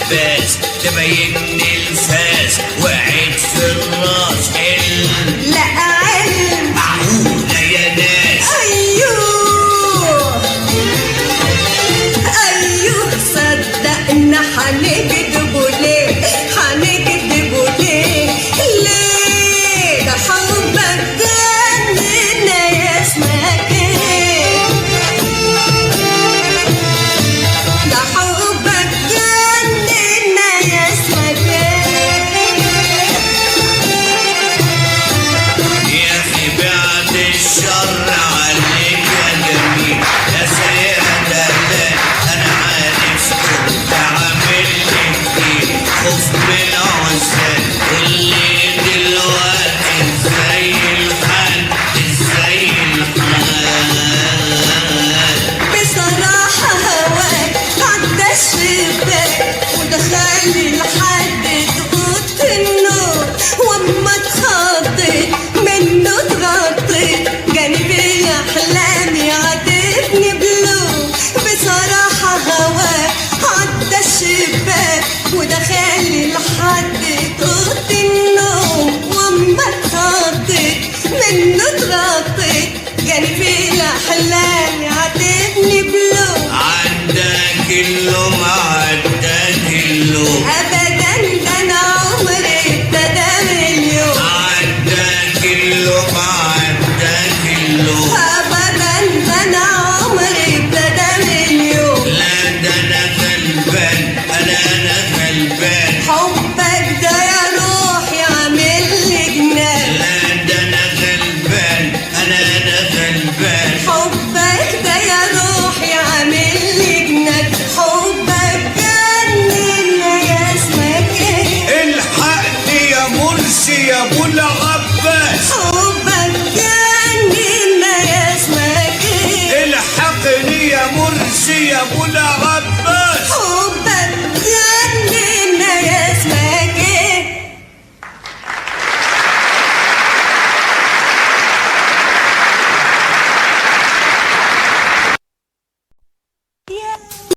عباس تبين الفاس وعيد في الراس علم لا علم معقولة يا ناس. ايوه ايوه صدقنا هنكدبوا ليه هنكدبوا ليه ليه ده حبك جننا يا اسمك ايه ده حبك جننا يا اسمك ايه يا أخي بعد الشر عليك يا جميل يا سيد دلال أنا عارف كنت عامل لي كتير خوف من عزال اللي دلوقتي ازاي الحال ازاي الحال. بصراحة هواك عدى الشباك ودخل لحد اوضة النور واما اتخضيت منه اتغطيت جانبي احلامي عاتبني بلوم. بصراحة هواك عدى الشباك ودخل لحد اوضة النوم واما اتخضيت منه اتغطيت جانبي احلامي عاتبني بلوم. عداك اللوم عداك اللوم ابدا ده انا عمري ابتدى من اليوم عداك اللوم عداك اللوم ابدا ده انا عمري ابتدى من اليوم. لا ده انا غلبان انا غلبان حبك ده يا روحي عامل لي جنان لا ده انا غلبان انا غلبان حبك ده يا روحي عامل لي جنان حبك جننا يا اسمك ايه الحقني يا مرسي يا ابو العباس حبك جننا يا اسمك ايه الحقني يا مرسي يا ابو العباس